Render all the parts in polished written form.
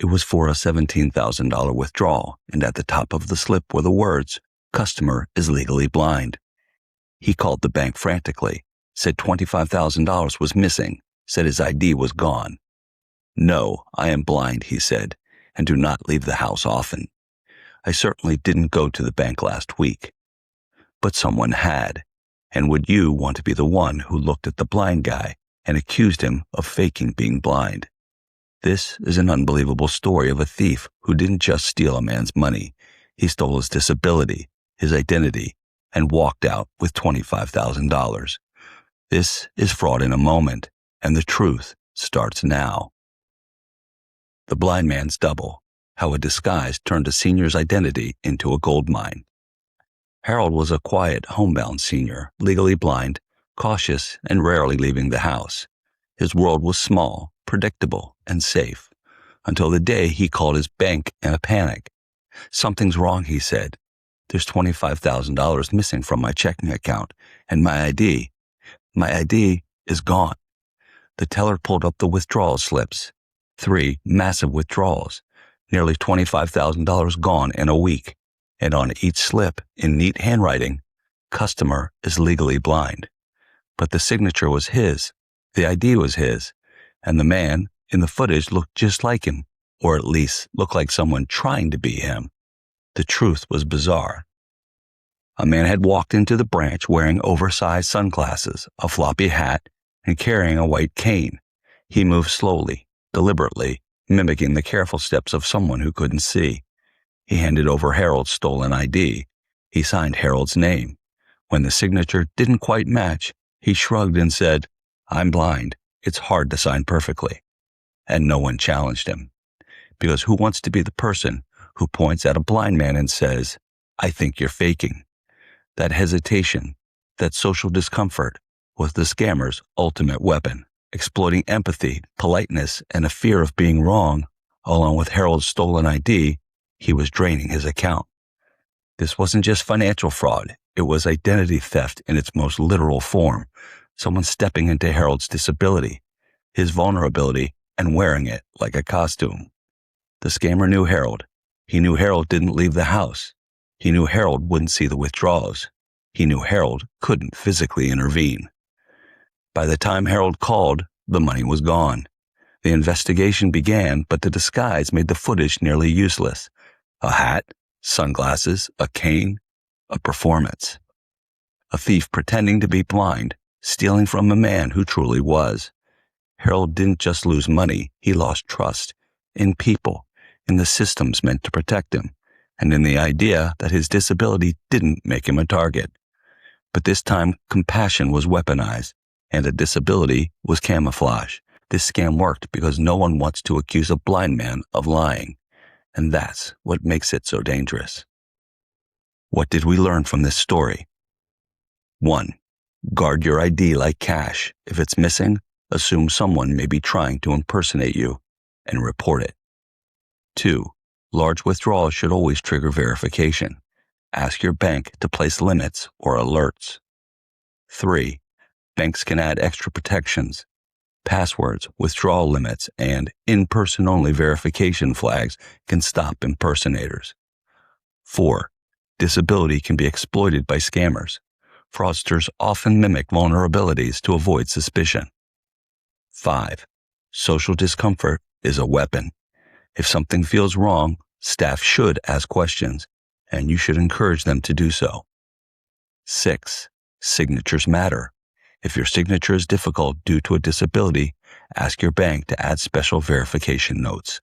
It was for a $17,000 withdrawal, and at the top of the slip were the words, "Customer is legally blind." He called the bank frantically, said $25,000 was missing, said his ID was gone. "No, I am blind," he said, "and do not leave the house often. I certainly didn't go to the bank last week." But someone had, and would you want to be the one who looked at the blind guy and accused him of faking being blind? This is an unbelievable story of a thief who didn't just steal a man's money. He stole his disability, his identity, and walked out with $25,000. This is Fraud in a Moment, and the truth starts now. The Blind Man's Double: How a Disguise Turned a Senior's Identity into a Gold Mine. Harold was a quiet, homebound senior, legally blind, cautious, and rarely leaving the house. His world was small, predictable, and safe, until the day he called his bank in a panic. "Something's wrong," he said. "There's $25,000 missing from my checking account, and my ID is gone." The teller pulled up the withdrawal slips. 3 massive withdrawals, nearly $25,000 gone in a week, and on each slip, in neat handwriting, "Customer is legally blind." But the signature was his, the ID was his, and the man in the footage looked just like him, or at least looked like someone trying to be him. The truth was bizarre. A man had walked into the branch wearing oversized sunglasses, a floppy hat, and carrying a white cane. He moved slowly, deliberately, mimicking the careful steps of someone who couldn't see. He handed over Harold's stolen ID. He signed Harold's name. When the signature didn't quite match, he shrugged and said, "I'm blind. It's hard to sign perfectly." And no one challenged him. Because who wants to be the person who points at a blind man and says, "I think you're faking"? That hesitation, that social discomfort, was the scammer's ultimate weapon, exploiting empathy, politeness, and a fear of being wrong. Along with Harold's stolen ID, he was draining his account. This wasn't just financial fraud. It was identity theft in its most literal form. Someone stepping into Harold's disability, his vulnerability, and wearing it like a costume. The scammer knew Harold. He knew Harold didn't leave the house. He knew Harold wouldn't see the withdrawals. He knew Harold couldn't physically intervene. By the time Harold called, the money was gone. The investigation began, but the disguise made the footage nearly useless. A hat, sunglasses, a cane, a performance. A thief pretending to be blind, stealing from a man who truly was. Harold didn't just lose money, he lost trust in people, in the systems meant to protect him, and in the idea that his disability didn't make him a target. But this time, compassion was weaponized, and a disability was camouflage. This scam worked because no one wants to accuse a blind man of lying, and that's what makes it so dangerous. What did we learn from this story? 1. Guard your ID like cash. If it's missing, assume someone may be trying to impersonate you and report it. 2. Large withdrawals should always trigger verification. Ask your bank to place limits or alerts. 3. Banks can add extra protections. Passwords, withdrawal limits, and in-person only verification flags can stop impersonators. 4. Disability can be exploited by scammers. Fraudsters often mimic vulnerabilities to avoid suspicion. 5. Social discomfort is a weapon. If something feels wrong, staff should ask questions, and you should encourage them to do so. 6. Signatures matter. If your signature is difficult due to a disability, ask your bank to add special verification notes.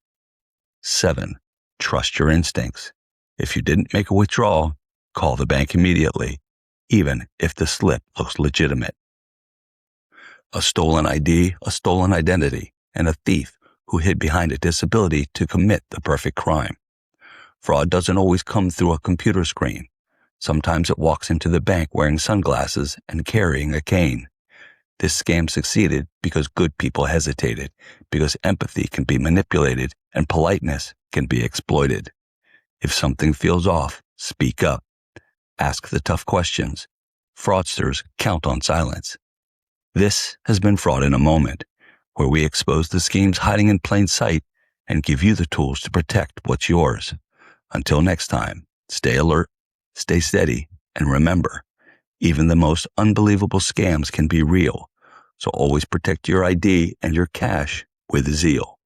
7. Trust your instincts. If you didn't make a withdrawal, call the bank immediately, even if the slip looks legitimate. A stolen ID, a stolen identity, and a thief who hid behind a disability to commit the perfect crime. Fraud doesn't always come through a computer screen. Sometimes it walks into the bank wearing sunglasses and carrying a cane. This scam succeeded because good people hesitated, because empathy can be manipulated and politeness can be exploited. If something feels off, speak up. Ask the tough questions. Fraudsters count on silence. This has been Fraud in a Moment, where we expose the schemes hiding in plain sight and give you the tools to protect what's yours. Until next time, stay alert, stay steady, and remember, even the most unbelievable scams can be real, so always protect your ID and your cash with zeal.